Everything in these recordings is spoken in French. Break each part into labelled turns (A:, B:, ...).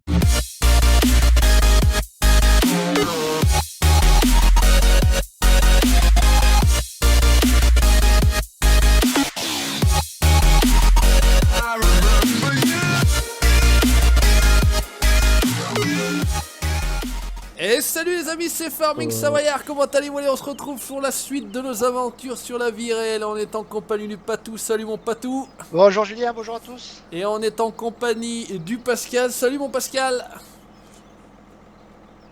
A: Et salut les amis, c'est Farming Savoyard, comment allez-vous? Allez, on se retrouve pour la suite de nos aventures sur la vie réelle. On est en compagnie du Patou, salut mon Patou.
B: Bonjour Julien, bonjour à tous.
A: Et on est en compagnie du Pascal, salut mon Pascal.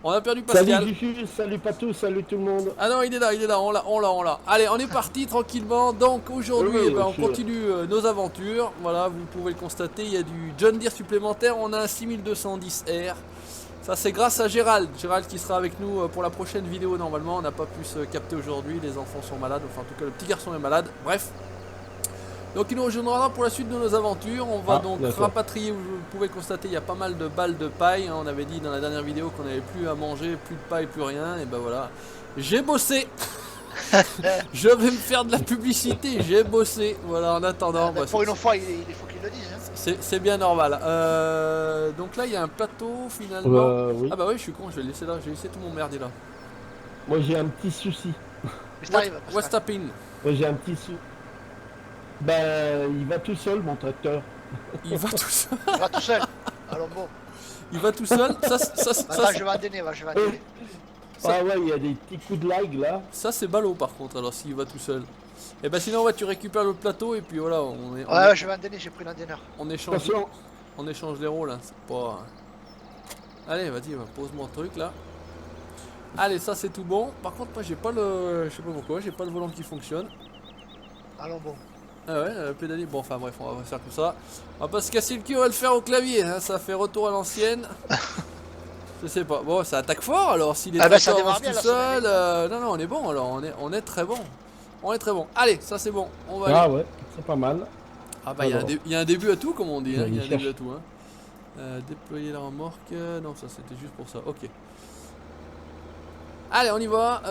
A: On a perdu Pascal.
C: Salut Dufu, salut Patou, salut tout le monde.
A: Ah non, il est là, on l'a. Allez, on est parti tranquillement. Donc aujourd'hui, on continue nos aventures. Voilà, vous pouvez le constater, il y a du John Deere supplémentaire. On a un 6210R. Ça c'est grâce à Gérald qui sera avec nous pour la prochaine vidéo normalement. On n'a pas pu se capter aujourd'hui, les enfants sont malades, enfin en tout cas le petit garçon est malade, bref. Donc il nous rejoindra pour la suite de nos aventures. On va donc rapatrier, vous pouvez le constater, il y a pas mal de balles de paille. On avait dit dans la dernière vidéo qu'on n'avait plus à manger, plus de paille, plus rien. Et ben voilà, j'ai bossé. Je vais me faire de la publicité, j'ai bossé. Voilà, en attendant.
B: Pour une fois, il faut qu'il le dise. Hein.
A: C'est bien normal. Donc là, il y a un plateau finalement.
C: Oui.
A: Ah bah oui, je suis con, je vais le laisser là. J'ai laissé tout mon merdier là.
C: Moi j'ai un petit souci.
A: What's happening?
C: Moi j'ai un petit souci. Ben, il va tout seul mon tracteur.
A: Il va tout seul.
B: Il va tout seul. Alors bon.
A: Il va tout seul. Ça,
B: je vais entraîner, je vais entraîner.
C: Ah ouais, il y a des petits coups de lag là.
A: Ça c'est ballot par contre, alors s'il va tout seul. Et bah sinon ouais, tu récupères le plateau et puis voilà,
B: je vais entraîner, j'ai pris l'entraîneur.
A: On échange les rôles, hein. C'est pas... Allez, vas-y, pose-moi le truc là. Allez, ça c'est tout bon. Par contre moi j'ai pas le... Je sais pas pourquoi, j'ai pas le volant qui fonctionne.
B: Allons bon.
A: Ah ouais, pédaler, bon enfin bref, on va faire tout ça. On va pas se casser le cul, on va le faire au clavier, hein. Ça fait retour à l'ancienne. Je sais pas, bon ça attaque fort alors, s'il est
B: ça démarre bien,
A: tout seul, non on est bon alors, on est très bon. On est très bon, allez ça c'est bon, on va aller.
C: Ah ouais, c'est pas mal.
A: Ah bah il y a un début à tout comme on dit, hein. Il y a un début à tout hein. Déployer la remorque, non ça c'était juste pour ça, ok. Allez on y va,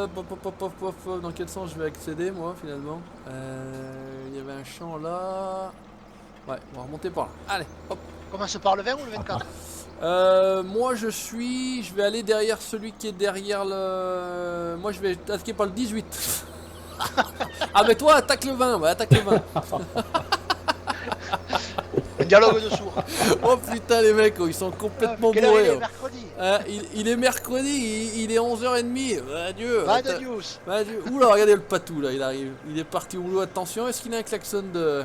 A: dans quel sens je vais accéder moi finalement? Il y avait un champ là. Ouais, on va remonter par là, allez hop.
B: Commence par le 20 ou le 24?
A: Moi je vais aller derrière celui qui est derrière le... Moi je vais attaquer par le 18. Ah mais toi attaque le 20, ouais, attaque le 20.
B: Un dialogue de sourds.
A: Oh putain les mecs, ils sont complètement bourrés.
B: Il est mercredi.
A: Il est mercredi, il est 11h30. Adieu.
B: Adieu.
A: Oula, regardez le Patou là, il arrive. Il est parti au boulot, attention, est-ce qu'il a un klaxon de...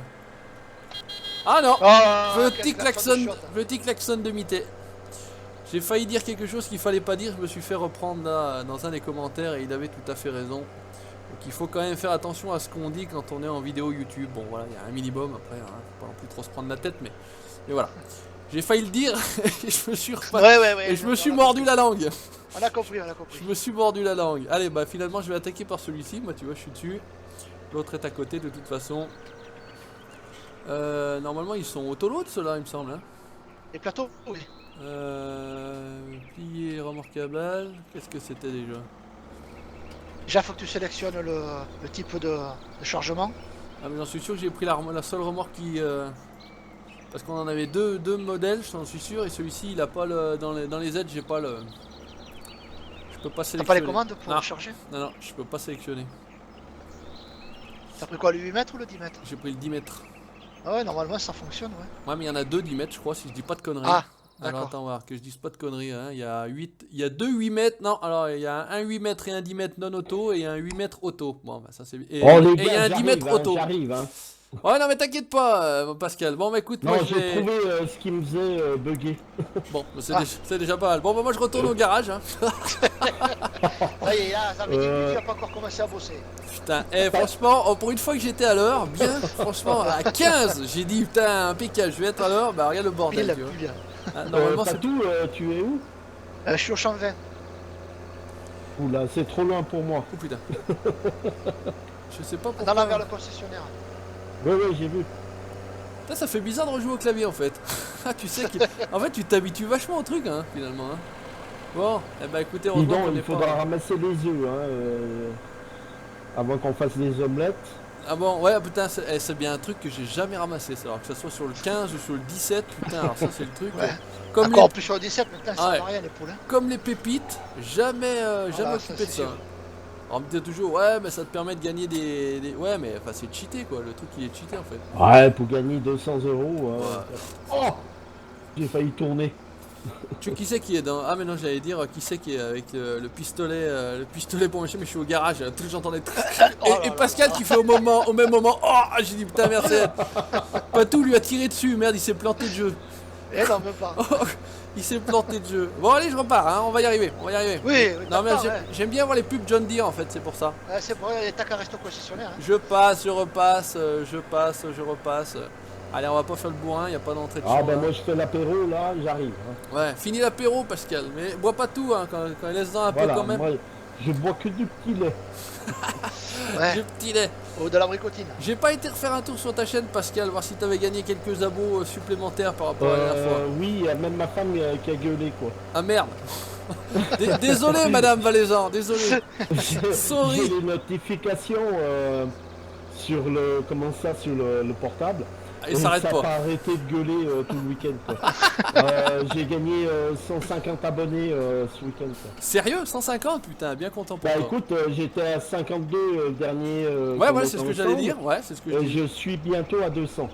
A: Ah non, petit klaxon de mité. J'ai failli dire quelque chose qu'il fallait pas dire, je me suis fait reprendre là, dans un des commentaires et il avait tout à fait raison. Donc il faut quand même faire attention à ce qu'on dit quand on est en vidéo YouTube. Bon voilà, il y a un minimum après, hein, faut pas non plus trop se prendre la tête, mais voilà. J'ai failli le dire et je me suis et je me suis mordu la langue.
B: On a compris.
A: Je me suis mordu la langue. Allez, bah finalement je vais attaquer par celui-ci, moi tu vois je suis dessus. L'autre est à côté de toute façon. Normalement ils sont autoloads ceux-là il me semble hein.
B: Les plateaux, oui.
A: Plier remorquable, qu'est-ce que c'était déjà?
B: Déjà faut que tu sélectionnes le type de chargement.
A: Ah mais j'en suis sûr que j'ai pris la seule remorque qui... Parce qu'on en avait deux modèles, j'en suis sûr, et celui-ci il a pas le... Dans les aides j'ai pas le... Je peux pas sélectionner.
B: T'as pas les commandes pour charger?
A: Non, je peux pas sélectionner.
B: T'as pris quoi, le 8 mètres ou le 10 mètres?
A: J'ai pris le 10 mètres.
B: Ah ouais, normalement ça fonctionne, ouais.
A: Ouais mais il y en a deux 10 mètres je crois, si je dis pas de conneries.
B: Ah,
A: alors
B: d'accord.
A: attends, on va voir que je dise pas de conneries, hein. Il y a deux 8 mètres, non, alors il y a un 8 mètres et un 10 mètres non auto et un 8 mètres auto. Bon bah ça c'est... Et il y a un 10 mètres auto.
C: J'arrive hein.
A: Ouais non mais t'inquiète pas Pascal, bon bah écoute,
C: non,
A: moi
C: j'ai trouvé ce qui me faisait bugger.
A: Bon bah, c'est déjà pas mal. Bon bah moi je retourne au garage hein.
B: Ça y est, là, ça veut dire que tu n'as pas encore commencé à bosser.
A: Putain, franchement, pour une fois que j'étais à l'heure, bien, franchement, à 15, j'ai dit putain, impeccable, je vais être à l'heure, bah regarde le bordel, tu vois.
B: Bien.
A: Ah, normalement c'est...
C: Patou, tu es où?
B: Je suis au champ 20.
C: Oula, c'est trop loin pour moi.
A: Oh putain. Je sais pas pourquoi.
B: Dans la vers le concessionnaire.
C: Ouais, j'ai vu.
A: Putain, ça fait bizarre de rejouer au clavier en fait. Ah, tu sais que... En fait, tu t'habitues vachement au truc, hein, finalement. Hein. Bon, eh bah écoutez,
C: il faudra ramasser les œufs, hein, avant qu'on fasse les omelettes.
A: Ah bon, ouais, putain, c'est bien un truc que j'ai jamais ramassé, ça. Alors que ça soit sur le 15 ou sur le 17, putain, alors ça c'est le truc.
B: Ouais.
A: Comme
B: Encore
A: les,
B: plus sur le 17, maintenant ça
A: ouais.
B: sert à rien les poules. Hein.
A: comme les pépites, jamais, jamais
B: Voilà,
A: occupé
B: ça,
A: de
B: c'est
A: ça.
B: sûr.
A: Alors, on me dit toujours, ouais, mais ça te permet de gagner des... Ouais, mais enfin, c'est cheaté, quoi. Le truc, il est cheaté, en fait.
C: Ouais, pour gagner 200 €.
A: Ouais.
C: Oh, j'ai failli tourner.
A: Tu sais qui c'est qui est dans... Ah, mais non, j'allais dire, qui c'est qui est avec le pistolet pour machin, mais je suis au garage, là, tout j'entendais...
B: Oh là
A: Et
B: là
A: Pascal
B: là.
A: qui fait au même moment, oh, j'ai dit, putain, merde, Patou lui a tiré dessus, merde, il s'est planté de jeu.
B: Eh non, même pas.
A: Oh, il s'est planté de jeu. Bon, allez, je repars, hein, on va y arriver, on va y arriver.
B: Oui,
A: Non, mais
B: t'attends,
A: j'aime bien voir les pubs John Deere, en fait, c'est pour ça.
B: ouais, c'est vrai, t'as qu'à rester au concessionnaire. Hein.
A: Je passe, je repasse, je passe, je repasse. Allez, on va pas faire le bourrin, y a pas d'entrée de
C: Ah
A: champ,
C: ben
A: là.
C: moi je fais l'apéro là, j'arrive. Hein.
A: Ouais, fini l'apéro, Pascal, mais bois pas tout, hein, quand il laisse-en un peu
C: Voilà,
A: quand même.
C: moi je bois que du petit lait.
B: Ouais,
A: Du petit lait.
B: ou de la bricotine.
A: J'ai pas été refaire un tour sur ta chaîne, Pascal, voir si t'avais gagné quelques abos supplémentaires par rapport à la dernière fois.
C: Oui, il y a même ma femme qui a gueulé quoi.
A: Ah merde. Désolé, Madame Valaisan, désolé.
C: J'ai
A: Sorry.
C: les notifications sur le sur le portable.
A: Il
C: Donc,
A: s'arrête
C: ça n'a
A: pas.
C: pas arrêté de gueuler tout le week-end. Quoi. J'ai gagné 150 abonnés ce week-end. Quoi.
A: Sérieux, 150, putain, bien content pour
C: Bah
A: toi.
C: écoute, j'étais à 52 dernier.
A: Ouais, voilà, c'est ce que j'allais dire. Ouais, c'est ce que je
C: Et
A: dis.
C: je suis bientôt à 200.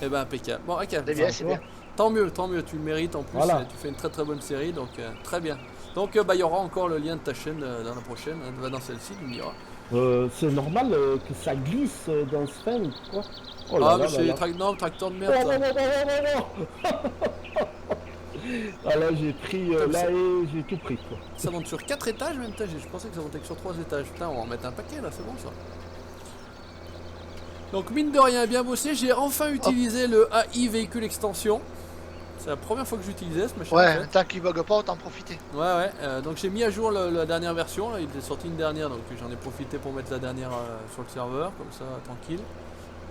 A: Eh ben, impeccable. Bon, ok.
B: C'est bien, c'est bien.
A: Tant mieux, tu le mérites en plus.
C: Voilà.
A: Tu fais une très très bonne série, donc très bien. Donc, bah, il y aura encore le lien de ta chaîne dans la prochaine, hein, dans celle-ci, tu me diras.
C: C'est normal que ça glisse dans ce fan, quoi. Oh
A: Ah,
C: là
A: mais
C: là
A: c'est
C: là.
A: tracteur de
C: Oh,
A: merde,
C: non,
A: ça.
C: non, non, non, non. Ah là j'ai pris
A: Comme
C: là
A: ça.
C: et j'ai tout pris quoi.
A: Ça monte sur 4 étages même, putain, je pensais que ça montait que sur 3 étages. Putain, on va en mettre un paquet là, c'est bon ça. Donc mine de rien, bien bossé, j'ai enfin utilisé le AI véhicule extension. C'est la première fois que j'utilisais ce machin. en
B: Ouais,
A: fait.
B: tant qu'il bug pas, autant en profiter.
A: Ouais, donc j'ai mis à jour la dernière version, là, il est sorti une dernière, donc j'en ai profité pour mettre la dernière sur le serveur, comme ça, tranquille.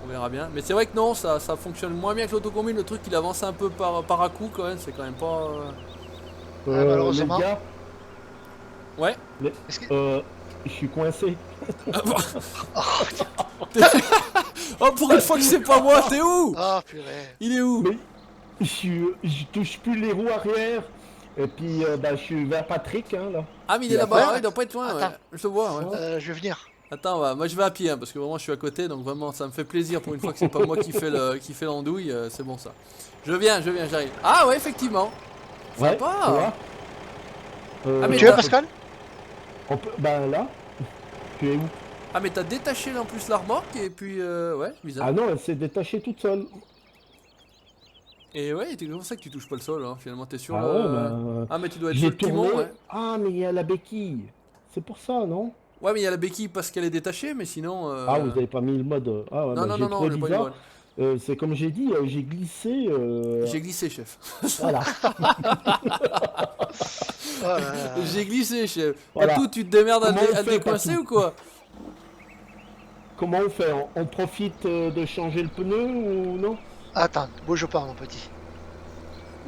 A: On verra bien. Mais c'est vrai que non, ça fonctionne moins bien que l'autocombine, le truc il avance un peu par à coup quand même, c'est quand même pas...
B: malheureusement.
C: Les gars,
A: Ouais.
B: Est-ce que...
C: je suis coincé.
A: Oh, pour une fois que c'est pas moi, t'es où?
B: Ah, purée.
A: Il est où?
C: Mais je touche plus les roues arrière. Et puis bah, je suis vers Patrick hein, là.
A: Ah, mais il est
C: Il a
A: là-bas,
B: pas-
A: ouais, il doit pas être loin, ouais.
B: Attends.
A: Je te vois, ouais.
B: Je vais venir.
A: Attends, moi je vais à pied, hein, parce que vraiment je suis à côté, donc vraiment ça me fait plaisir pour une fois que c'est pas moi qui fait l'andouille, c'est bon ça. Je viens, j'arrive. Ah ouais, effectivement.
C: Ouais,
A: Sympa.
C: tu vois.
A: Ah, mais
B: Tu veux,
A: t'as-
B: Pascal?
C: Ben là. Tu es où?
A: Ah, mais t'as détaché là, en plus la remorque, et puis ouais, bizarre.
C: Ah non, elle s'est détachée toute seule.
A: Et ouais, c'est comme ça que tu touches pas le sol, hein. Finalement t'es sur
C: Ah
A: le...
C: ouais, ben,
A: Ah, mais tu dois être sur
C: j'ai
A: le timon,
C: tourné.
A: ouais.
C: Ah mais il y a la béquille. C'est pour ça, non?
A: Ouais, mais il y a la béquille parce qu'elle est détachée, mais sinon...
C: Ah vous avez pas mis le mode. Ah ouais,
A: Non,
C: bah,
A: non,
C: j'ai
A: non,
C: trouvé
A: on est pas
C: bizarre.
A: une
C: C'est comme j'ai dit, j'ai glissé.
A: J'ai glissé, chef.
C: Voilà.
B: Oh là là.
A: J'ai glissé, chef.
C: Voilà.
A: Patou, tu te démerdes à
C: Comment
A: le
C: on fait,
A: décoincer
C: Patou
A: ou quoi?
C: Comment on fait? On profite de changer le pneu ou non?
B: Attends, bouge pas, mon petit.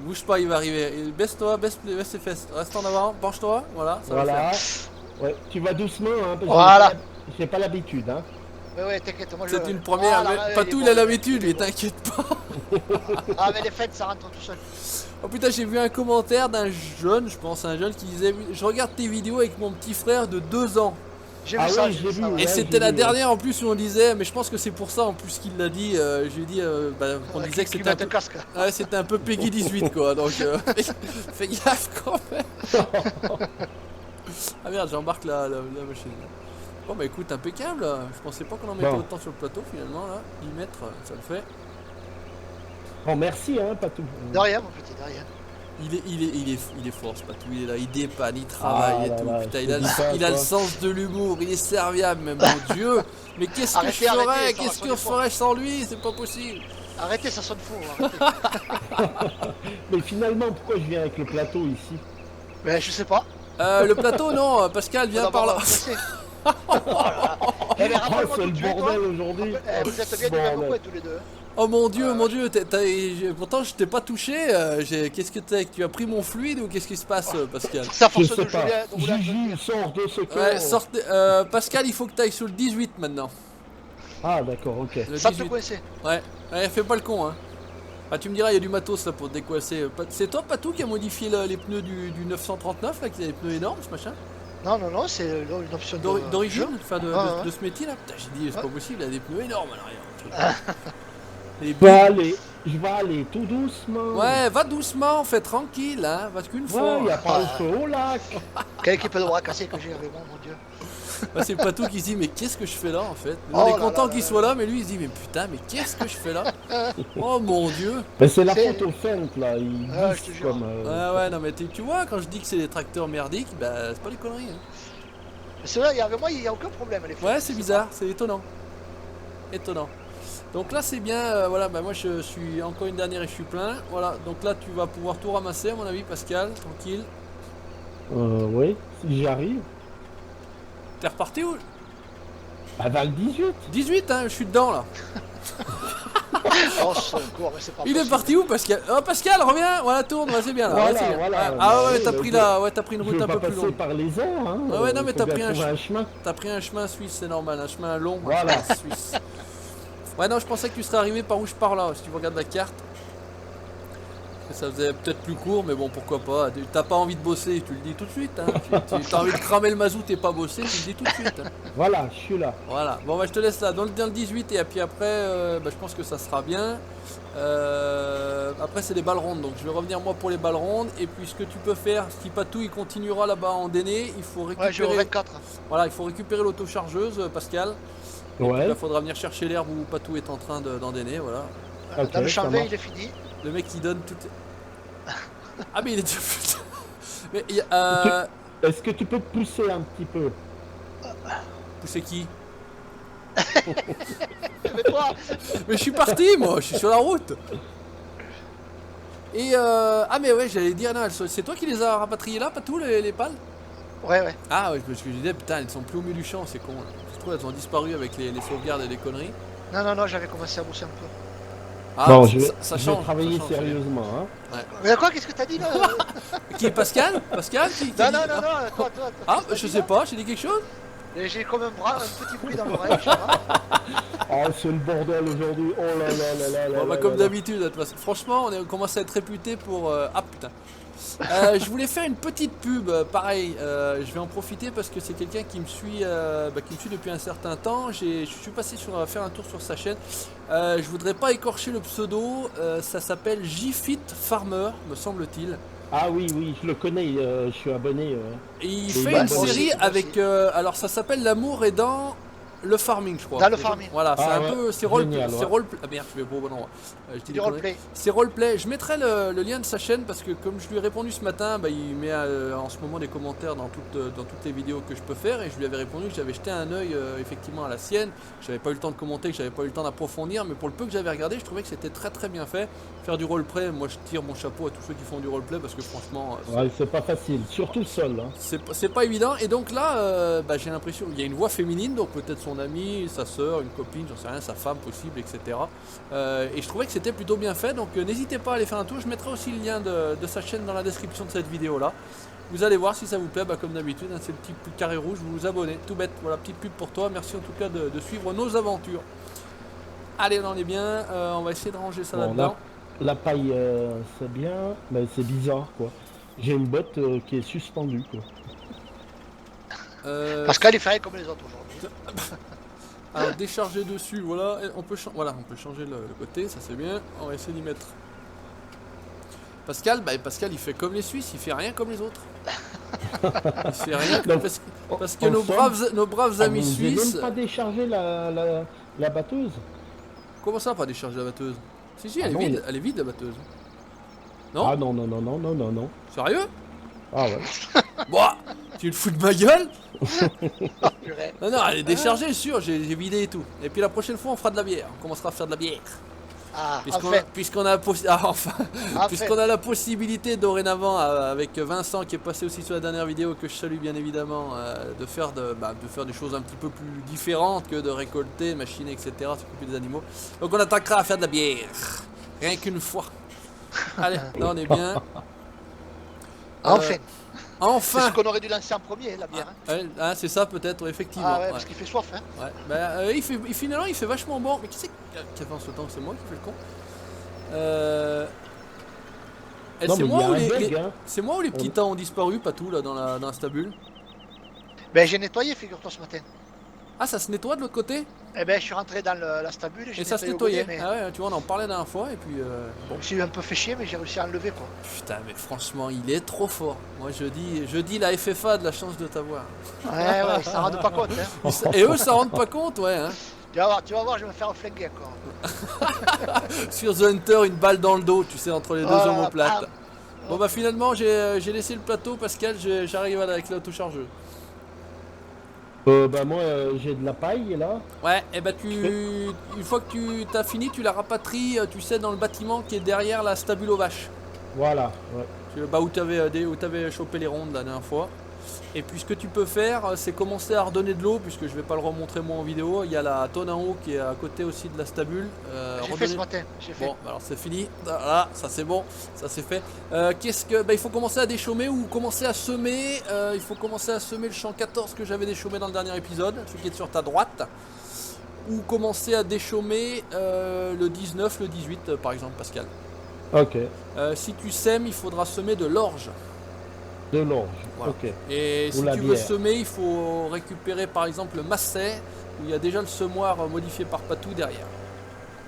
A: Bouge pas, il va arriver. Baisse-toi, baisse tes fesses. Reste en avant, penche-toi. Voilà, ça va le
C: Voilà.
A: faire.
C: Ouais, tu vas doucement, hein, parce que
B: Voilà.
C: j'ai pas l'habitude, hein.
B: Ouais, t'inquiète, moi je...
A: C'est une première.
B: Voilà,
A: mais
B: ouais,
A: Patou,
B: est
A: il a
B: bon,
A: l'habitude, lui,
B: est bon.
A: t'inquiète pas.
B: Ah, mais les fêtes, ça rentre tout seul.
A: Oh putain, j'ai vu un commentaire d'un jeune, je pense, un jeune qui disait: je regarde tes vidéos avec mon petit frère de 2 ans.
B: J'ai vu
C: Ah
B: ça,
C: oui,
B: j'ai
C: j'ai
B: vu ça.
C: vu,
B: ouais.
A: Et
C: ouais.
A: c'était
C: j'ai
A: la
C: vu,
A: dernière en plus où on disait, mais je pense que c'est pour ça en plus qu'il l'a dit. Je lui ai dit qu'on disait que
B: Qui
A: c'était un
B: mette un
A: peu.
B: casque.
A: Ouais, c'était un peu Peggy 18 quoi, donc fais gaffe quand même. Ah merde, j'embarque la machine. Bon bah écoute, impeccable. Je pensais pas qu'on en mettait
C: Bon.
A: autant sur le plateau finalement là. 10 mètres, ça le fait.
C: Bon, merci, hein, Patou.
B: De rien, mon petit, de rien.
A: Il est fort ce Patou, il est là, il dépanne, il travaille
C: Ah
A: et
C: là
A: tout.
C: là,
A: Putain,
C: je
A: il a,
C: te dis pas,
A: il a le
C: toi.
A: sens de l'humour, il est serviable même, mon Dieu. Mais qu'est-ce que je
B: Arrêtez,
A: ferais,
B: arrêtez, ça
A: qu'est-ce
B: va
A: que je
B: sonner
A: ferais sans lui, c'est pas possible.
B: Arrêtez, ça sonne faux. Arrêtez.
C: Mais finalement, pourquoi je viens avec le plateau ici?
B: Mais je sais pas.
A: Le plateau non, Pascal viens
B: On
A: par
B: va
A: là.
B: passer. Oh là là. Eh, mais
C: Oh,
B: rappelle-moi
C: c'est
B: tout
C: le
B: de suite,
C: bordel
B: toi.
C: aujourd'hui.
B: Vous êtes bien du
C: Bordel.
B: même coin tous les deux.
A: Oh mon Dieu, pourtant je t'ai pas touché. Qu'est-ce que tu as pris mon fluide ou qu'est-ce qui se passe, Pascal?
B: C'est à
C: Je
B: force
C: sais
B: de
C: pas.
B: Julien. donc là, je veux
C: Gigi
B: dire.
C: sort de ce cœur.
A: Ouais, sortez, Pascal, il faut que tu ailles sur le 18 maintenant.
C: Ah d'accord, ok.
A: Le
B: Ça te
A: 18.
B: coincer.
A: Ouais, fais pas le con, hein. Ah, tu me diras, il y a du matos là pour te décoincer. C'est toi, Patou, qui a modifié les pneus du 939 là, qui a des pneus énormes, ce machin?
B: Non, non, non, c'est une option
A: D'origine,
B: jeu.
A: enfin de,
B: Ouais, ouais.
A: de ce métier là. Putain, j'ai dit, c'est
B: Ouais.
A: pas possible, il a des pneus énormes à l'arrière. le truc. Les
C: Je vais aller tout doucement.
A: Ouais, va doucement, fais tranquille, hein, va qu'une fois.
C: Ouais, y a pas le feu au lac.
B: Quelle équipe de bras cassés que j'ai avec moi, mon dieu.
A: Ouais, c'est pas tout qui se dit, mais qu'est-ce que je fais là en fait? Nous,
B: Oh
A: on est
B: là
A: content
B: là
A: qu'il
B: là
A: soit là, mais lui il se dit, mais putain, mais qu'est-ce que je fais là? Oh mon dieu!
C: Mais c'est la
B: C'est-
C: faute au Fent là, il
B: Ah,
C: glisse
B: je te jure.
C: comme...
A: Ouais, non, mais tu vois, quand je dis que c'est des tracteurs merdiques, bah c'est pas des conneries. Hein.
B: C'est vrai, avec moi, il n'y a aucun problème. Les
A: Ouais, c'est bizarre, c'est étonnant. Étonnant. Donc là, c'est bien, voilà, bah moi je suis encore une dernière et je suis plein. Voilà, donc là, tu vas pouvoir tout ramasser, à mon avis, Pascal, tranquille.
C: oui, si j'arrive.
A: T'es reparti où?
C: Bah dans le 18.
A: 18, hein, je suis dedans là.
B: Oh, secours, mais c'est pas
A: Il est
B: possible.
A: parti où, Pascal? Oh, Pascal, reviens, voilà, tourne, ouais, c'est bien là.
C: Voilà,
A: ouais, c'est bien.
C: voilà.
A: Ouais. Ah ouais,
C: Ouais,
A: t'as
C: mais
A: pris
C: je-
A: ouais, t'as pris une
C: Je
A: route
C: veux
A: un
C: pas
A: peu plus
C: passer
A: longue.
C: par les airs, hein.
A: Ah ouais, non, mais
C: faut
A: t'as
C: bien
A: pris un
C: trouver chemin.
A: T'as pris un chemin suisse, c'est normal, un chemin long,
C: Voilà.
A: un chemin suisse. Ouais, non, je pensais que tu serais arrivé par où je pars là, si tu regardes la carte. Ça faisait peut-être plus court, mais bon, pourquoi pas. T'as pas envie de bosser, tu le dis tout de suite. Hein. T'as envie de cramer le mazout et pas bosser, tu le dis tout de suite. Hein.
C: Voilà, je suis là.
A: Voilà, bon, bah je te laisse là, dans le 18, et puis après, bah, je pense que ça sera bien. Après, c'est les balles rondes, donc je vais revenir moi pour les balles rondes. Et puis, ce que tu peux faire, si Patou il continuera là-bas en déné, il faut
B: Ouais, je vais au
A: récupérer.
B: 24.
A: Voilà, il faut récupérer l'autochargeuse, Pascal. Et
C: Ouais.
A: puis, il faudra venir chercher l'herbe où Patou est en train d'en déner, voilà.
C: Ok,
B: Dans le
C: ça
B: champ V,
C: marche.
B: il est fini.
A: Le mec qui donne tout. Ah, mais il est déjà. Mais
C: Est-ce que tu peux te pousser un petit peu?
A: c'est qui?
B: Mais toi,
A: Mais je suis parti, moi, je suis sur la route. Et ah, mais ouais, j'allais dire, non, c'est toi qui les as rapatriés là, Patou, les pales?
B: ouais, ouais.
A: Ah, ouais, parce que je disais, putain, elles sont plus au milieu du champ, c'est con. Là. Je trouve elles ont disparu avec les sauvegardes et les conneries.
B: Non, non, non, j'avais commencé à bosser un peu.
A: Ah,
C: Bon,
A: ça,
C: je vais,
A: ça
C: je
A: change.
C: vais travailler
A: ça change,
C: sérieusement, hein.
A: Ouais.
B: Mais quoi, qu'est-ce que t'as dit là?
A: Qui est Pascal? Pascal qui
B: Non,
A: dit-
B: non, non, non, toi, toi.
A: Ah,
B: qu'est-ce que t'as
A: je
B: dit,
A: sais
B: là
A: pas, j'ai dit quelque chose?
B: Et j'ai comme un petit bruit dans l'oreille, je sais pas.
C: Oh, c'est le bordel aujourd'hui. Oh là là là là là.
A: Bon, bah,
C: là
A: comme
C: là.
A: d'habitude, de toute façon. Franchement, on commence à être réputé pour. Ah putain. Je voulais faire une petite pub, pareil. Je vais en profiter parce que c'est quelqu'un qui me suit, qui me suit depuis un certain temps. Je suis passé faire un tour sur sa chaîne. Je voudrais pas écorcher le pseudo. Ça s'appelle JFit Farmer, me semble-t-il.
C: Ah oui, oui, je le connais, je suis abonné.
A: Et il
C: Et
A: fait
C: bah,
A: une
C: moi
A: série
B: aussi, moi
A: avec.
B: aussi.
A: Alors ça s'appelle L'amour est dans le farming, je crois.
B: Dans le farming.
A: Voilà, c'est
C: Ah
A: un
C: ouais,
A: peu. C'est
C: génial, ouais.
A: Ah merde, je vais au bon endroit. Je dis
B: Du
A: des conneries.
B: roleplay.
A: C'est roleplay. Je mettrai le lien de sa chaîne parce que comme je lui ai répondu ce matin, bah, il met en ce moment des commentaires dans toutes les vidéos que je peux faire et je lui avais répondu que j'avais jeté un œil effectivement à la sienne. J'avais pas eu le temps de commenter, que j'avais pas eu le temps d'approfondir, mais pour le peu que j'avais regardé, je trouvais que c'était très très bien fait. Faire du roleplay, moi je tire mon chapeau à tous ceux qui font du roleplay parce que franchement,
C: Ouais, c'est pas facile, surtout seul. Hein.
A: c'est pas évident. Et donc là, j'ai l'impression qu'il y a une voix féminine, donc peut-être son amie, sa soeur, une copine, j'en sais rien, sa femme possible, etc. Et je trouvais que c'était plutôt bien fait, donc n'hésitez pas à aller faire un tour. Je mettrai aussi le lien de sa chaîne dans la description de cette vidéo là. Vous allez voir si ça vous plaît, comme d'habitude, hein, c'est le petit carré rouge, vous vous abonnez, tout bête. Voilà, petite pub pour toi, merci en tout cas de suivre nos aventures. Allez, on en est bien, on va essayer de ranger ça
C: Bon,
A: là-dedans.
C: la paille, c'est bien, mais c'est bizarre quoi. J'ai une botte qui est suspendue quoi.
B: Pascal, il fait rien comme les autres aujourd'hui.
A: Alors décharger dessus, voilà, et on peut changer le côté, ça c'est bien. On va essayer d'y mettre. Pascal, Pascal il fait comme les Suisses, il fait rien comme les autres. Il fait rien
C: Donc,
A: parce que
C: en
A: nos braves
C: Ah,
A: amis
C: vous n'avez
A: suisses.
C: même pas déchargé la batteuse?
A: Comment ça, pas décharger la batteuse? Si,
C: Ah
A: elle est
C: non,
A: vide, elle est vide la batteuse. Non?
C: Ah non, non, non, non, non, non, non.
A: Sérieux?
C: Ah ouais.
A: Bon, tu te fous de ma gueule?
B: Oh, purée.
A: Non, non, elle est déchargée, sûr, j'ai vidé et tout. Et puis la prochaine fois, on fera de la bière. On commencera à faire de la bière.
B: Ah,
A: Puisqu'on a,
B: enfin.
A: puisqu'on a la possibilité dorénavant avec Vincent qui est passé aussi sur la dernière vidéo que je salue bien évidemment de faire des choses un petit peu plus différentes que de récolter, machiner, etc. S'occuper des animaux. Donc on attaquera à faire de la bière. Rien qu'une fois. Allez, là on est bien.
B: Enfin. C'est
A: Enfin.
B: ce qu'on aurait dû lancer en premier, la bière. Hein.
A: Ouais, ah, c'est ça peut-être, effectivement.
B: Ah ouais,
A: Ouais.
B: parce qu'il fait soif. Hein.
A: Ouais. Bah, finalement, il fait vachement bon. Mais qui c'est qui avance autant que c'est moi qui fais le con
C: Non,
A: c'est
C: mais
A: moi,
C: il y a un bug, hein.
A: c'est moi ou les petits temps ont disparu, pas tout là dans la stabule.
B: Ben j'ai nettoyé, figure-toi, ce matin.
A: Ah, ça se nettoie de l'autre côté?
B: Eh ben je suis rentré dans la stabule et j'ai
A: Et ça se
B: nettoyé au
A: nettoyait.
B: godet, mais
A: Ah ouais, tu vois, on en parlait la dernière fois et puis bon.
B: je me suis un peu fait chier, mais j'ai réussi à enlever quoi.
A: Putain, mais franchement, il est trop fort. Moi, je dis la FFA a de la chance de t'avoir.
B: Ouais, ils s'en rendent pas compte. Hein.
A: Et eux, ça rendent pas compte, ouais. Hein.
B: Tu vas voir, je vais me faire flinguer encore.
A: Sur The Hunter, une balle dans le dos, tu sais, entre les deux
B: Voilà,
A: omoplates.
B: bam.
A: Bon bah finalement, j'ai laissé le plateau, Pascal, j'arrive avec l'autochargeur.
C: Bah moi j'ai de la paille là.
A: Ouais, et bah une fois que tu t'as fini, tu la rapatries, tu sais, dans le bâtiment qui est derrière la stabule aux vaches.
C: Voilà. Ouais.
A: Bah, où t'avais chopé les rondes la dernière fois. Et puis ce que tu peux faire, c'est commencer à redonner de l'eau, puisque je vais pas le remontrer moi en vidéo. Il y a la tonne en haut qui est à côté aussi de la stabule.
B: J'ai fait ce matin, j'ai fait.
A: Bon, alors c'est fini. Voilà, ça c'est bon, ça c'est fait. Il faut commencer à déchaumer ou commencer à semer. Il faut commencer à semer le champ 14 que j'avais déchaumé dans le dernier épisode, celui qui est sur ta droite. Ou commencer à déchaumer le 19, le 18 par exemple, Pascal.
C: Ok.
A: Si tu sèmes, il faudra semer de l'orge.
C: De l'orge.
A: Voilà.
C: Ok.
A: Et
C: Ou
A: si
C: la
A: tu veux
C: bière.
A: semer, il faut récupérer par exemple le masset, où il y a déjà le semoir modifié par Patou derrière.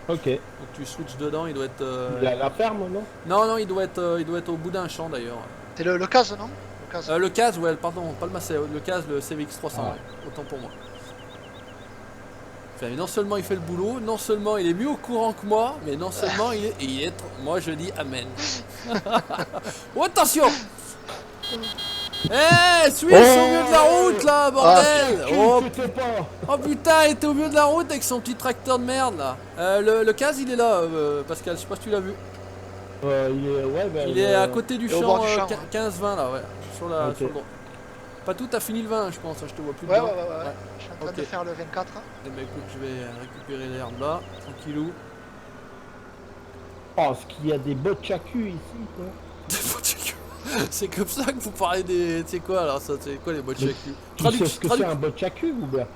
C: Ok.
A: Donc tu switches dedans, il doit être...
C: La ferme non?
A: Non, il doit être au bout d'un champ d'ailleurs.
B: C'est le CAS, non? Le CAS.
A: Le CAS, ouais, pardon, pas le masset, le CAS, le CVX 300,
C: Ah.
A: ouais, autant pour moi. Enfin, non seulement il fait le boulot, non seulement il est mieux au courant que moi, mais non seulement il est moi je dis amen. Oh, attention! Suis au milieu de la route là, bordel! Oh putain, il était au milieu de la route avec son petit tracteur de merde là. Le CAS il est là, Pascal, je sais pas si tu l'as vu. Il est à côté du
B: au
A: champ,
B: bord du champ,
A: 15-20 là, ouais, sur le droit. Pas tout, t'as fini le 20 je pense, je te vois plus
B: Ouais,
A: dedans.
B: ouais. Je suis en train de faire le 24.
A: Eh ben écoute, je vais récupérer l'herbe là, tranquillou.
C: Oh, est-ce qu'il y a des bochaku ici quoi?
A: C'est comme ça que vous parlez des... C'est quoi alors ça? C'est quoi les bochaku?
C: Tu sais ce que c'est un bochaku ou bien?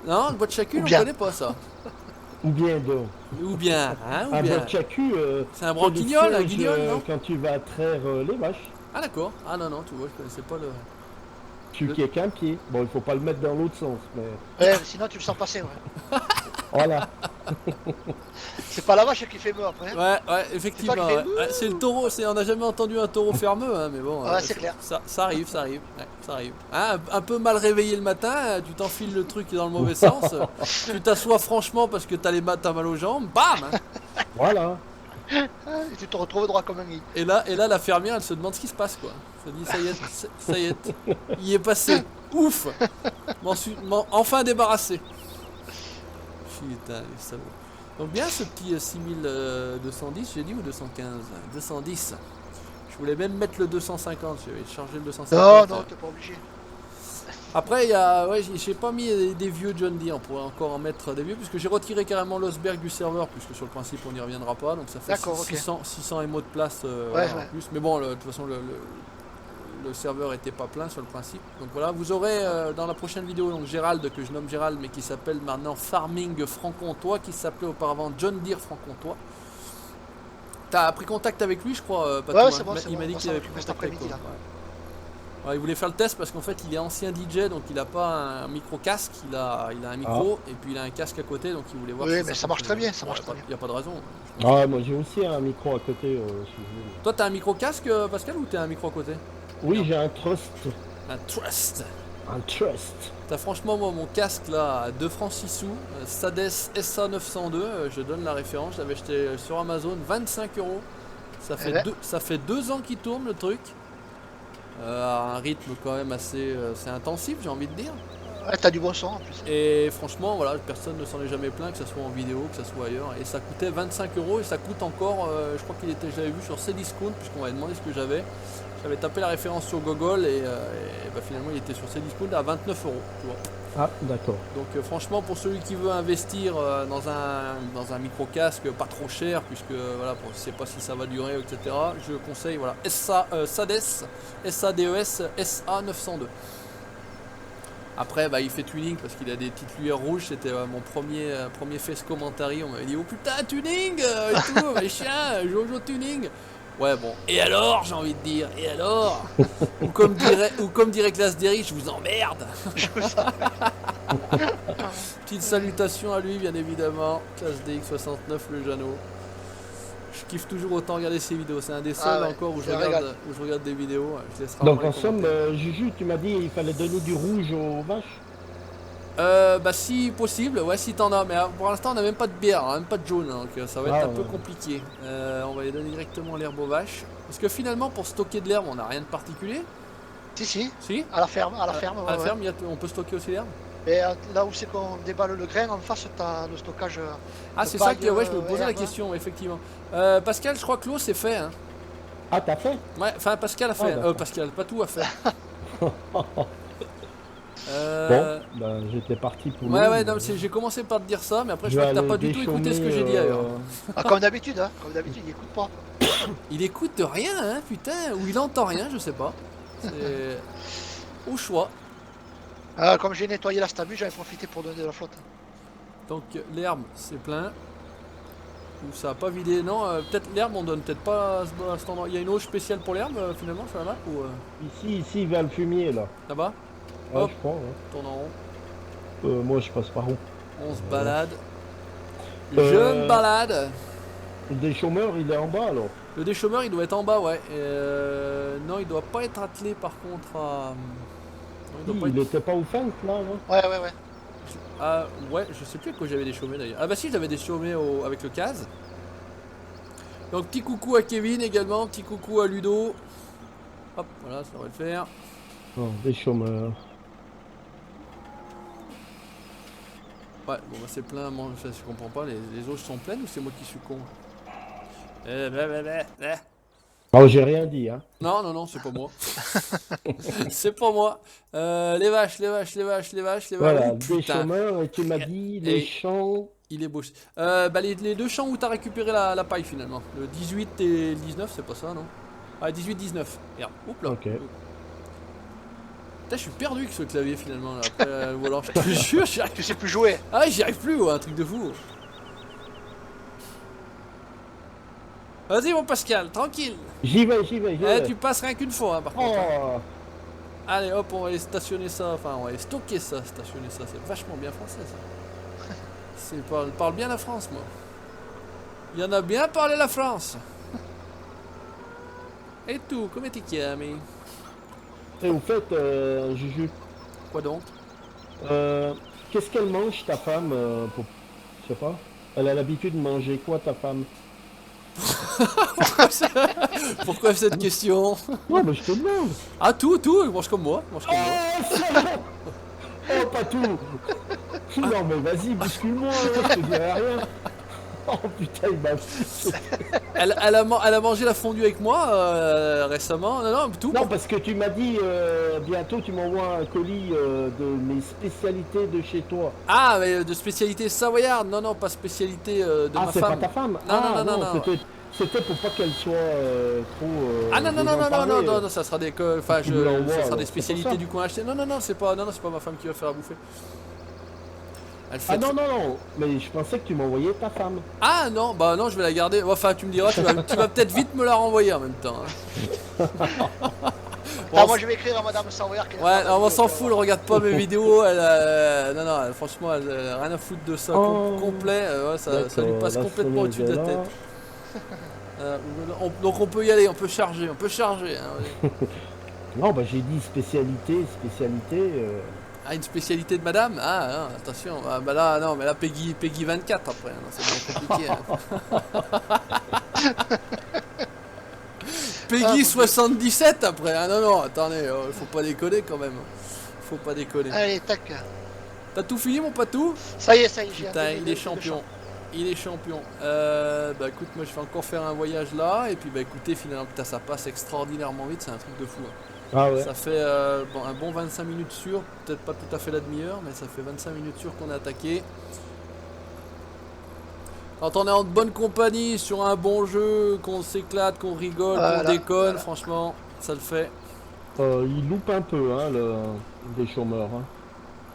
A: Non, le bochaku, on
B: bien.
A: connaît pas ça.
C: Ou bien donc?
A: Ou bien, hein, ou
C: Un
A: bien.
C: bochaku,
A: C'est un branquignol, un guignol, non?
C: quand tu vas traire les vaches.
A: Ah d'accord. Ah non, tu vois, je connaissais pas le...
C: Tu qui est qu'un pied. Bon, il faut pas le mettre dans l'autre sens, mais
B: Ouais, sinon tu le sens passer, ouais.
C: voilà.
B: C'est pas la vache qui fait mort après. Hein.
A: Ouais, effectivement.
B: C'est toi qui
A: Ouais. Ouais, c'est le taureau, on n'a jamais entendu un taureau fermeux, hein, mais bon.
B: Ouais, c'est clair.
A: Ça arrive. Ouais, ça arrive. Hein, un peu mal réveillé le matin, tu t'enfiles le truc dans le mauvais sens. Tu t'assois franchement parce que t'as mal aux jambes, bam hein.
C: Voilà.
B: Et tu te retrouves droit comme un nid.
A: Et là, la fermière, elle se demande ce qui se passe, quoi. Elle se dit, ça y est, il est passé. Ouf enfin débarrassé. Putain, les salauds. Donc bien ce petit 6210, j'ai dit, ou 215? 210. Je voulais même mettre le 250, j'avais chargé le 250.
B: Non, t'es pas obligé.
A: Après, il y a, ouais, j'ai pas mis des vieux John Deere, on pourrait encore en mettre des vieux, puisque j'ai retiré carrément l'Osberg du serveur, puisque sur le principe on n'y reviendra pas, donc ça fait 600 MO de place en plus. Mais bon, de toute façon, le serveur était pas plein sur le principe. Donc voilà, vous aurez dans la prochaine vidéo, donc Gérald, que je nomme Gérald, mais qui s'appelle maintenant Farming Franc-Comtois, qui s'appelait auparavant John Deere Franc-Comtois. T'as pris contact avec lui, je crois, Patou,
B: ouais, c'est bon,
A: il m'a dit qu'il avait pris contact avec toi. Ouais, il voulait faire le test parce qu'en fait il est ancien DJ, donc il a pas un micro casque, il a un micro et puis il a un casque à côté, donc il voulait voir.
B: Oui, mais ça marche très bien, ça marche très bien.
A: Il n'y a pas de raison.
C: Ah, moi j'ai aussi un micro à côté. Si vous voulez.
A: Toi t'as un micro casque, Pascal, ou t'as un micro à côté?
C: Oui, j'ai un Trust.
A: Un Trust.
C: Un Trust.
A: T'as franchement, moi, mon casque là, à 2 francs 6 sous, Sades SA902, je donne la référence, je l'avais acheté sur Amazon, 25 €. Ça fait 2 ans qu'il tourne le truc. À un rythme quand même assez intensif, j'ai envie de dire.
B: Ouais, t'as du bon son en plus.
A: Et franchement, voilà, personne ne s'en est jamais plaint, que ce soit en vidéo, que ce soit ailleurs. Et ça coûtait 25 € et ça coûte encore, je crois qu'il était, j'avais vu sur Cdiscount, puisqu'on m'avait demandé ce que j'avais. J'avais tapé la référence sur Google et bah, finalement il était sur Cdiscount à 29 €, tu vois.
C: Ah, d'accord.
A: Donc franchement, pour celui qui veut investir dans un micro-casque pas trop cher, puisque voilà, je ne sais pas si ça va durer, etc., je conseille voilà, Sades, SADES SA902. Après, bah, il fait tuning parce qu'il a des petites lueurs rouges. C'était mon premier face commentary. On m'avait dit, oh putain, tuning et tout, machin, Jojo tuning. Ouais, bon. Et alors, j'ai envie de dire, et alors ou comme dirait Classe Derry, je vous emmerde. Petite salutation à lui, bien évidemment. Classe DX69, le Jeannot. Je kiffe toujours autant regarder ses vidéos. C'est un des seuls encore où je regarde des vidéos. Je laisse
C: Donc en somme, Juju, tu m'as dit il fallait donner du rouge aux vaches.
A: Bah si possible, ouais, si t'en as. Mais pour l'instant, on n'a même pas de bière, hein, même pas de jaune, hein, donc ça va être un peu compliqué. On va les donner directement l'herbe aux vaches. Parce que finalement, pour stocker de l'herbe, on n'a rien de particulier.
B: Si.
A: Si.
B: À la ferme,
A: À la ferme, on peut stocker aussi l'herbe.
B: Et là où c'est qu'on déballe le grain, en face, t'as le stockage.
A: Ah, c'est ça que je me posais la question, effectivement. Pascal, je crois que l'eau c'est fait. Hein.
C: Ah, t'as fait?
A: Ouais, enfin Pascal a fait. Pascal, pas tout a fait.
C: Bon, bah, j'étais parti pour.
A: Ouais, non, j'ai commencé par te dire ça, mais après je crois que t'as pas du tout écouté ce que j'ai dit ailleurs.
B: Ah, comme d'habitude, il écoute pas.
A: Il écoute rien, hein, putain, ou il entend rien, je sais pas. C'est au choix.
B: Comme j'ai nettoyé la stabule, j'avais profité pour donner de la flotte.
A: Donc l'herbe c'est plein. Ou ça a pas vidé. Non, peut-être l'herbe on donne peut-être pas à cet endroit. Il y a une eau spéciale pour l'herbe finalement sur la map ou
C: Ici, vers le fumier là.
A: Là-bas.
C: Ouais,
A: hop,
C: je crois. Ouais.
A: tourne en rond.
C: Moi je passe par où?
A: On se balade. Je me balade.
C: Le déchômeur il est en bas alors.
A: Le déchômeur il doit être en bas, ouais. Non, il doit pas être attelé par contre à.
C: Non, il était pas au funk là, non?
B: Ouais.
A: Ah ouais, je sais plus à quoi j'avais déchômé d'ailleurs. Ah bah si, j'avais déchômé avec le CAS. Donc petit coucou à Kevin également, petit coucou à Ludo. Hop, voilà, ça va le faire.
C: Non, déchômeur.
A: Ouais, bon bah c'est plein, moi je comprends pas, les auges sont pleines ou c'est moi qui suis con?
C: Oh, j'ai rien dit, hein.
A: Non, c'est pas moi. C'est pas moi. Les vaches.
C: Voilà,
A: Oh,
C: des chômeurs, et tu m'as dit les champs.
A: Il est beau. Bah les deux champs où t'as récupéré la paille finalement. Le 18 et le 19, c'est pas ça, non? Ah, 18-19. Regarde, oups là.
C: Ok.
A: Putain, je suis perdu avec ce clavier finalement là. Après, ou alors je te jure,
B: Tu sais plus jouer.
A: Ah, j'y arrive plus, ouais, un truc de fou. Vas-y mon Pascal, tranquille.
C: J'y vais.
A: Tu passes rien qu'une fois, hein, par contre.
C: Oh.
A: Allez hop, on va aller stationner ça, enfin on va aller stocker ça, stationner ça, c'est vachement bien français ça. Parle bien la France moi. Il y en a bien parlé la France. Et tout, come ti chiami?
C: Et au fait, Juju,
A: Quoi donc?
C: qu'est-ce qu'elle mange ta femme je sais pas. Elle a l'habitude de manger quoi ta femme?
A: Pourquoi cette question?
C: Non, mais je te demande.
A: Ah tout, il mange comme moi.
C: Oh, pas tout. Non mais vas-y, bouscule-moi, je te dirai rien. Oh putain, il m'a...
A: Elle a mangé la fondue avec moi récemment. Non, tout.
C: Non, parce que tu m'as dit bientôt tu m'envoies un colis de mes spécialités de chez toi.
A: Ah, mais de spécialité savoyarde. Non, pas spécialité de ma femme.
C: Ah, c'est pas ta femme?
A: Non.
C: C'était pour pas qu'elle soit trop...
A: non, ça sera des... Enfin, ça sera des spécialités du coin acheté. Non, c'est pas ma femme qui va faire à bouffer. Elle fait
C: non, mais je pensais que tu m'envoyais ta femme.
A: Ah non, bah non, je vais la garder. Enfin, tu me diras, tu vas peut-être vite me la renvoyer en même temps. Hein.
B: Bon, moi je vais écrire à Madame Savoyard.
A: Ouais, alors, on s'en fout, elle regarde pas mes vidéos. Non, franchement, elle a rien à foutre de ça complet. Ça lui passe complètement au-dessus de la tête. Donc on peut y aller, on peut charger. Hein.
C: Non, bah j'ai dit spécialité.
A: Ah, une spécialité de madame? Ah, non, attention. Ah, bah là, non, mais là, Peggy 24 après. Non, c'est bien compliqué. Hein. Peggy 77 après. Ah, non, attendez, faut pas déconner quand même. faut pas déconner.
B: Allez, tac.
A: T'as tout fini mon patou?
B: Ça y est, j'ai
A: Putain,
B: un
A: il est champion. Il est champion. Bah écoute, moi je vais encore faire un voyage là. Et puis bah écoutez, finalement, putain, ça passe extraordinairement vite. C'est un truc de fou. Hein.
C: Ah ouais.
A: Ça fait bon, un bon 25 minutes sûr. Peut-être pas tout à fait la demi-heure, mais ça fait 25 minutes sûr qu'on a attaqué. Quand on est en bonne compagnie, sur un bon jeu, qu'on s'éclate, qu'on rigole, qu'on déconne, franchement, ça le fait.
C: Il loupe un peu, hein, des chômeurs. Hein.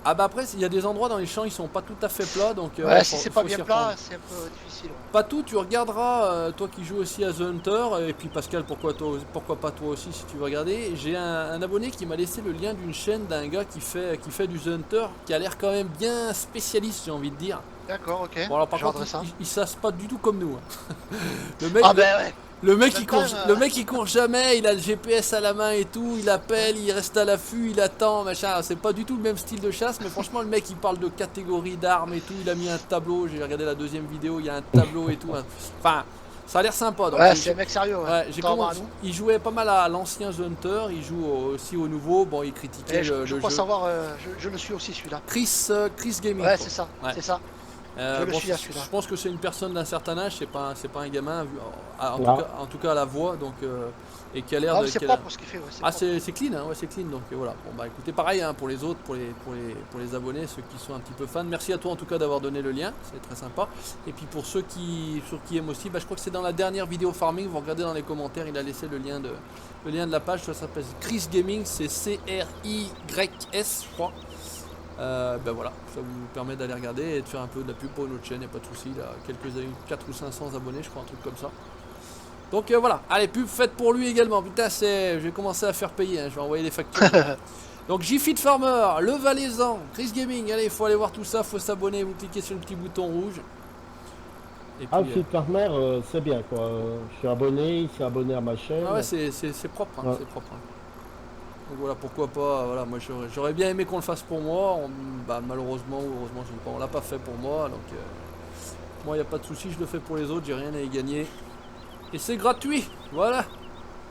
A: Ah bah après, il y a des endroits dans les champs, ils sont pas tout à fait plats, donc...
B: ouais, si c'est pas bien plat, c'est un peu difficile.
A: Pas tout, tu regarderas, toi qui joues aussi à The Hunter, et puis Pascal, pourquoi pas toi aussi si tu veux regarder. J'ai un abonné qui m'a laissé le lien d'une chaîne d'un gars qui fait du The Hunter, qui a l'air quand même bien spécialiste, j'ai envie de dire.
B: D'accord, ok.
A: Bon alors par contre, il sasse pas du tout comme nous. Hein. Le mec,
B: ouais.
A: Le mec il court jamais, il a le GPS à la main et tout, il appelle, il reste à l'affût, il attend, machin. C'est pas du tout le même style de chasse, mais franchement le mec il parle de catégorie d'armes et tout, il a mis un tableau, j'ai regardé la deuxième vidéo, il y a un tableau et tout. Hein. Enfin, ça a l'air sympa. Donc,
B: ouais, c'est un mec sérieux. Ouais.
A: Il jouait pas mal à l'ancien The Hunter, il joue aussi au nouveau, bon il critiquait le
B: je
A: jeu.
B: crois savoir, je le suis aussi celui-là.
A: Chris Gaming.
B: Ouais, c'est ça, c'est ça.
A: Je pense que c'est une personne d'un certain âge, c'est pas un gamin, en tout cas à la voix, donc et qui a l'air de.
B: C'est propre ce qu'il fait. Ouais,
A: c'est clean, hein, ouais, c'est clean, donc voilà. Bon bah écoutez, pareil hein, pour les autres, pour les abonnés, ceux qui sont un petit peu fans. Merci à toi en tout cas d'avoir donné le lien, c'est très sympa. Et puis pour ceux qui aiment aussi, bah, je crois que c'est dans la dernière vidéo farming. Vous regardez dans les commentaires, il a laissé le lien de la page. Ça s'appelle Chris Gaming, c'est CRYS, je crois. Ben voilà, ça vous permet d'aller regarder et de faire un peu de la pub pour une autre chaîne, y a pas de souci, il a 4 ou 500 abonnés je crois, un truc comme ça. Donc voilà, allez, pub faite pour lui également, putain je vais commencer à faire payer, hein. Je vais envoyer les factures. Donc JFit Farmer, le Valaisan, Chris Gaming, allez, il faut aller voir tout ça, faut s'abonner, vous cliquez sur le petit bouton rouge.
C: Et puis, JFit Farmer, c'est bien quoi, je suis abonné, il s'est abonné à ma chaîne.
A: Ah ouais, c'est propre, hein, c'est propre. Hein. Donc voilà, pourquoi pas, voilà, moi j'aurais bien aimé qu'on le fasse pour moi, malheureusement ou heureusement on l'a pas fait pour moi, donc moi il n'y a pas de souci, je le fais pour les autres, j'ai rien à y gagner. Et c'est gratuit, voilà.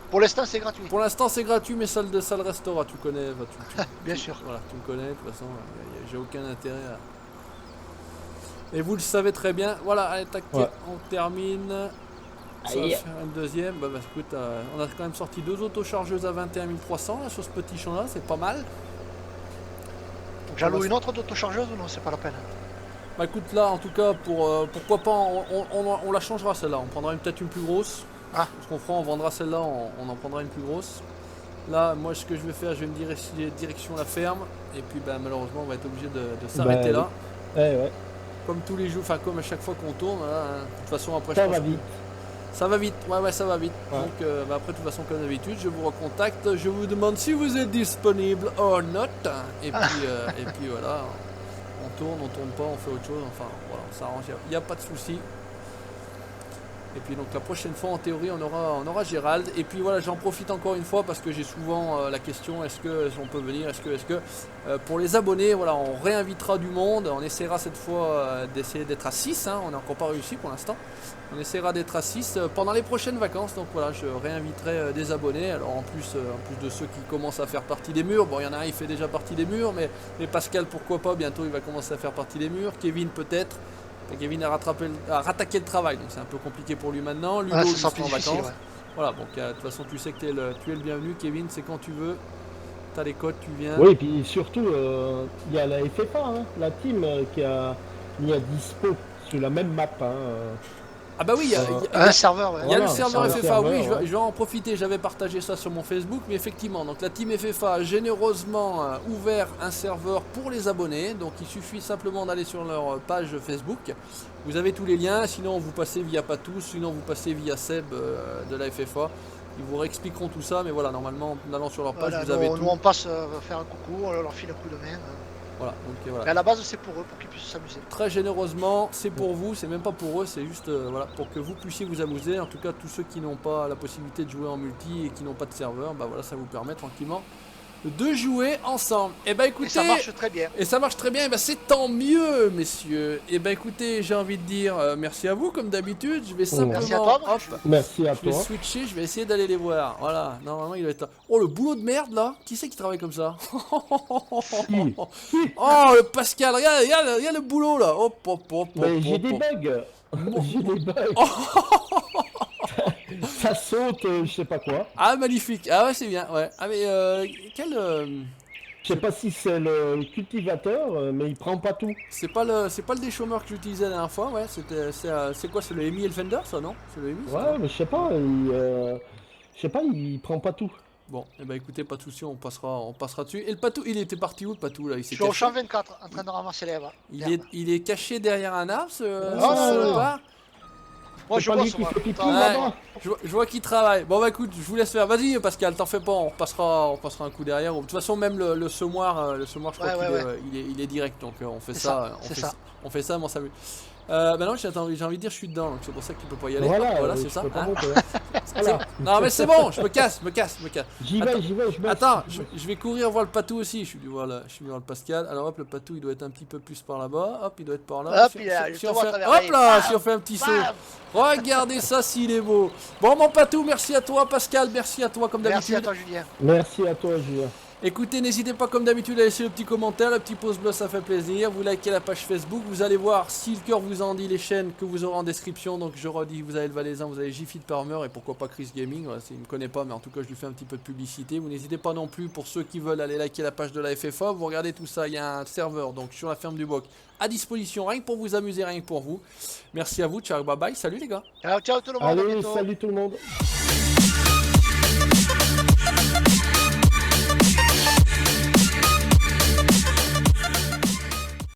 B: Pour l'instant c'est gratuit.
A: Pour l'instant c'est gratuit, mais ça le restera, tu connais,
B: bien sûr.
A: Voilà, tu me connais, de toute façon, j'ai aucun intérêt à... Et vous le savez très bien, voilà, allez tac, on termine. Ça va faire une deuxième, bah écoute, on a quand même sorti 2 autochargeuses à 21 300 là, sur ce petit champ là, c'est pas mal.
B: Donc j'alloue une autre d'autochargeuse ou non, c'est pas la peine?
A: Bah écoute là en tout cas, pourquoi pas, on la changera celle-là, on prendra peut-être une plus grosse.
B: Ah.
A: Ce qu'on fera, on vendra celle-là, on en prendra une plus grosse. Là, moi ce que je vais faire, je vais me direction la ferme, et puis bah, malheureusement on va être obligé de s'arrêter là.
C: Ouais.
A: Comme tous les jours, enfin comme à chaque fois qu'on tourne, voilà, hein. De toute façon après
C: ça va vite.
A: Ça va vite, ouais ça va vite. Ouais. Donc après de toute façon comme d'habitude, je vous recontacte, je vous demande si vous êtes disponible or not. Et puis voilà, on tourne pas, on fait autre chose, enfin voilà, on s'arrange, il n'y a pas de souci. Et puis donc la prochaine fois en théorie on aura Gérald. Et puis voilà, j'en profite encore une fois parce que j'ai souvent la question, est-ce qu'on peut venir, est-ce que pour les abonnés, voilà, on réinvitera du monde, on essaiera cette fois d'essayer d'être à 6, hein, on n'a encore pas réussi pour l'instant. On essaiera d'être à 6 pendant les prochaines vacances, donc voilà, je réinviterai des abonnés. Alors en plus de ceux qui commencent à faire partie des murs, bon il y en a un, il fait déjà partie des murs, mais Pascal pourquoi pas, bientôt il va commencer à faire partie des murs, Kevin peut-être. Kevin a rattaqué le travail, donc c'est un peu compliqué pour lui maintenant. Ludo il sera en vacances. Ouais. Voilà, donc de toute façon tu sais que tu es le bienvenu, Kevin, c'est quand tu veux. T'as les codes, tu viens.
C: Oui, et puis surtout, il y a la FFA, hein, la team qui a mis à dispo sur la même map. Hein,
A: Ah bah oui, il y a
B: un serveur.
A: Il y a le serveur FFA, oui, je vais en profiter, j'avais partagé ça sur mon Facebook, mais effectivement, donc la team FFA a généreusement ouvert un serveur pour les abonnés, donc il suffit simplement d'aller sur leur page Facebook, vous avez tous les liens, sinon vous passez via Patous, sinon vous passez via Seb de la FFA, ils vous réexpliqueront tout ça, mais voilà, normalement en allant sur leur page, vous avez tout.
B: Nous on passe faire un coucou, on leur file un coup de main.
A: Voilà, donc voilà.
B: Mais à la base c'est pour eux, pour qu'ils puissent s'amuser.
A: Très généreusement, c'est pour vous, c'est même pas pour eux, c'est juste voilà, pour que vous puissiez vous amuser. En tout cas, tous ceux qui n'ont pas la possibilité de jouer en multi et qui n'ont pas de serveur, bah voilà, ça vous permet tranquillement de jouer ensemble. Et bah écoutez,
B: Et ça marche très bien.
A: et ça marche très bien, et bah c'est tant mieux, messieurs. Et bah écoutez, j'ai envie de dire merci à vous comme d'habitude. Je vais simplement,
B: Merci à toi, moi.
A: hop,
C: Merci à
A: je vais
C: toi.
A: switcher, je vais essayer d'aller les voir. Voilà, normalement il doit être là. Oh le boulot de merde là, qui c'est qui travaille comme ça?
C: Si.
A: Oh le Pascal, regarde le boulot là. Hop, hop, hop, hop,
C: Mais j'ai
A: hop,
C: des
A: hop.
C: bugs. J'ai des bugs. Ça saute, je sais pas quoi.
A: Ah magnifique, ah ouais c'est bien, ouais. Ah mais quel...
C: Je sais pas si c'est le cultivateur, mais il prend pas tout.
A: c'est pas le déchômeur que j'utilisais la dernière fois, ouais, c'est quoi, c'est le Emi Elfender ça, non? C'est le Emi ça,
C: Ouais,
A: non
C: mais je sais pas, il prend pas tout.
A: Bon, et bah écoutez, pas de soucis, on passera dessus. Et le Patou, il était parti où le Patou là? Il
B: Je
A: s'est
B: suis au
A: caché.
B: champ 24 en train de ramasser les herbes.
A: Il est caché derrière un arbre, ce
C: non,
A: salopard.
B: Moi
C: C'est
B: je
C: pas
B: bosse
C: lui qui
B: moi.
C: fait pipi
B: Attends,
C: là-bas.
A: Je vois qu'il travaille. Bon bah écoute, je vous laisse faire. Vas-y Pascal, t'en fais pas, on passera un coup derrière. De toute façon même le semoir, je crois
B: Ouais,
A: qu'il
B: ouais,
A: il est direct, donc on fait
B: C'est
A: ça,
B: ça, c'est ça.
A: on fait ça, mon salut. Maintenant j'ai envie de dire je suis dedans, donc c'est pour ça qu'il peut pas y aller.
C: Voilà,
A: Voilà,
C: je
A: c'est ça.
C: peux pas
A: hein.
C: monter.
A: C'est-
C: Voilà.
A: Non mais c'est bon, je me casse.
C: J'y
A: Attends,
C: vais, je me
A: Attends, je vais courir voir le Patou aussi. Je suis venu voir le Pascal. Alors hop, le Patou il doit être un petit peu plus par là-bas. Hop, il doit être par là.
B: Hop, il a-
A: Si
B: je
A: on
B: te vois
A: fait,
B: à travers
A: hop
B: les-
A: là,
B: Bam
A: si on fait un petit saut.
B: Bam
A: Regardez ça s'il est beau. Bon mon Patou, merci à toi Pascal, merci à toi comme
B: Merci à
A: d'habitude.
B: toi Julien.
C: Merci à toi, Julien.
A: Écoutez, n'hésitez pas comme d'habitude à laisser le petit commentaire, le petit pouce bleu, ça fait plaisir. Vous likez la page Facebook, vous allez voir si le cœur vous en dit les chaînes que vous aurez en description. Donc je redis, vous avez le Valaisan, vous avez J-Fit Farmer et pourquoi pas Chris Gaming. Voilà, il me connaît pas, mais en tout cas je lui fais un petit peu de publicité. Vous n'hésitez pas non plus pour ceux qui veulent aller liker la page de la FFA. Vous regardez tout ça, il y a un serveur donc sur la ferme du Boc à disposition, rien que pour vous amuser, rien que pour vous. Merci à vous, ciao, bye bye, salut les gars.
B: Ciao, ciao tout le monde. à
C: Allez,
B: bientôt.
C: salut tout le monde.